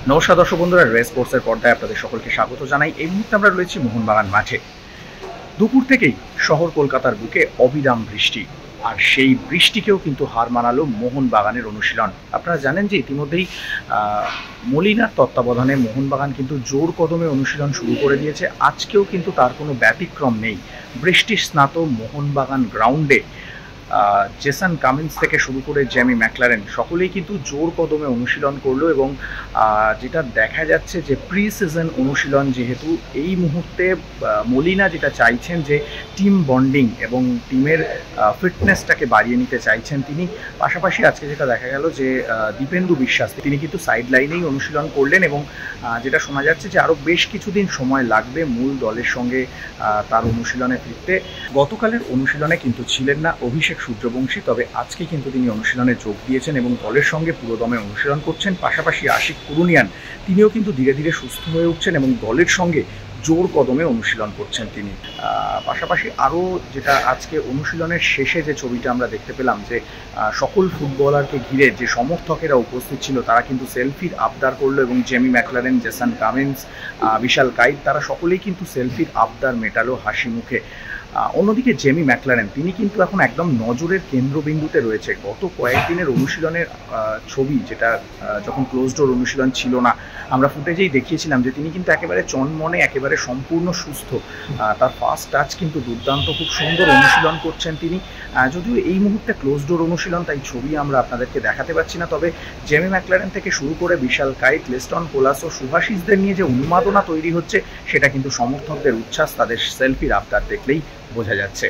নমস্কার দর্শক বন্ধুরা, রেস স্পোর্টসের পর্দায় আপনাদের সকলকে স্বাগত জানাই। এই মুহূর্তে আমরা রয়েছি মোহনবাগান মাঠে। দুপুর থেকেই শহর কলকাতার বুকে অবিরাম বৃষ্টি, আর সেই বৃষ্টিকেও কিন্তু হার মানালো মোহনবাগানের অনুশীলন। আপনারা জানেন যে ইতিমধ্যেই মলিনার তত্ত্বাবধানে মোহনবাগান কিন্তু জোর কদমে অনুশীলন শুরু করে দিয়েছে। আজকেও কিন্তু তার কোনো ব্যতিক্রম নেই। বৃষ্টি স্নাত মোহনবাগান গ্রাউন্ডে জেসন কামিন্স থেকে শুরু করে জেমি ম্যাকলারেন সকলেই কিন্তু জোর কদমে অনুশীলন করলো, এবং যেটা দেখা যাচ্ছে যে প্রি সিজন অনুশীলন, যেহেতু এই মুহূর্তে মলিনা যেটা চাইছেন যে টিম বন্ডিং এবং টিমের ফিটনেসটাকে বাড়িয়ে নিতে চাইছেন তিনি। পাশাপাশি আজকে যেটা দেখা গেল যে দীপেন্দু বিশ্বাস তিনি কিন্তু সাইড লাইনেই অনুশীলন করলেন, এবং যেটা শোনা যাচ্ছে যে আরও বেশ কিছুদিন সময় লাগবে মূল দলের সঙ্গে তার অনুশীলনে ফিরতে। গতকালের অনুশীলনে কিন্তু ছিলেন না অভিষেক সূর্যবংশী, তবে আজকে কিন্তু তিনি অনুশীলনে যোগ দিয়েছেন এবং দলের সঙ্গে পুরোদমে অনুশীলন করছেন। পাশাপাশি আশিক কুরুনিয়ান তিনিও কিন্তু ধীরে ধীরে সুস্থ হয়ে উঠছেন এবং দলের সঙ্গে জোর কদমে অনুশীলন করছেন তিনি। পাশাপাশি আরও যেটা আজকে অনুশীলনের শেষে যে ছবিটা আমরা দেখতে পেলাম, যে সকল ফুটবলারকে ঘিরে যে সমর্থকেরা উপস্থিত ছিল তারা কিন্তু সেলফির আবদার করলো, এবং জেমি ম্যাকলারেন, জেসন কামিন্স, বিশাল কাইত তারা সকলেই কিন্তু সেলফির আবদার মেটালো হাসি মুখে। অন্যদিকে জেমি ম্যাকলারেন তিনি কিন্তু এখন একদম নজরের কেন্দ্রবিন্দুতে রয়েছে। গত কয়েকদিনের অনুশীলনের ছবি, যেটা যখন ক্লোজ ডোর অনুশীলন ছিল না, আমরা ফুটেজেই দেখিয়েছিলাম যে তিনি কিন্তু একেবারে চনমনে, একেবারে সম্পূর্ণ সুস্থ। তার ফার্স্ট টাচ কিন্তু দুর্দান্ত, খুব সুন্দর অনুশীলন করছেন তিনি। যদিও এই মুহূর্তে ক্লোজ ডোর অনুশীলন, তাই ছবি আমরা আপনাদেরকে দেখাতে পারছি না, তবে জেমি ম্যাকলারেন থেকে শুরু করে বিশাল কাইট, লেস্টন কোলাস ও সুভাশিসদের নিয়ে যে উন্মাদনা তৈরি হচ্ছে, সেটা কিন্তু সমর্থকদের উচ্ছ্বাস, তাদের সেলফির আবদার দেখলেই বোঝা যাচ্ছে।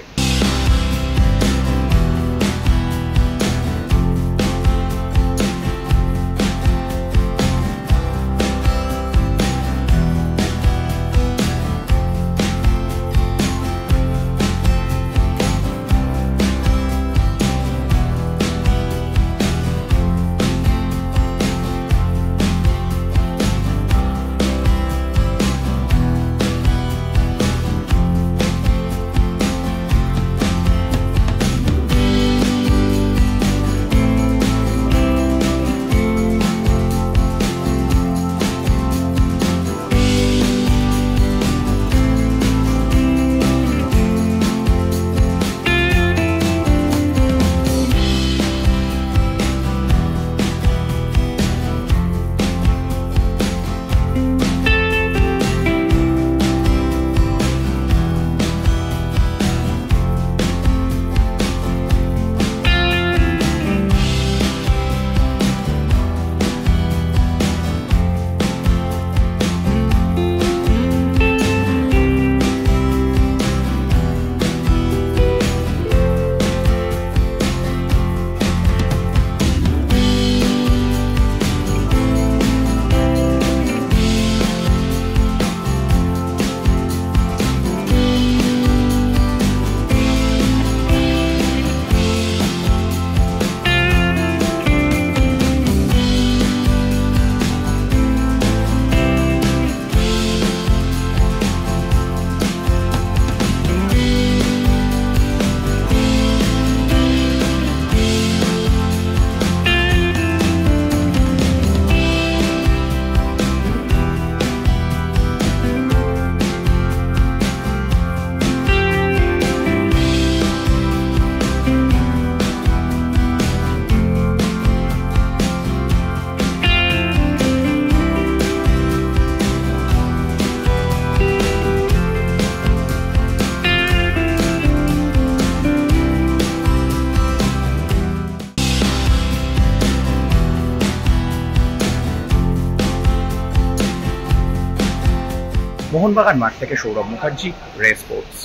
মোহনবাগান মাঠ থেকে সৌরভ মুখার্জি, রেস স্পোর্টস।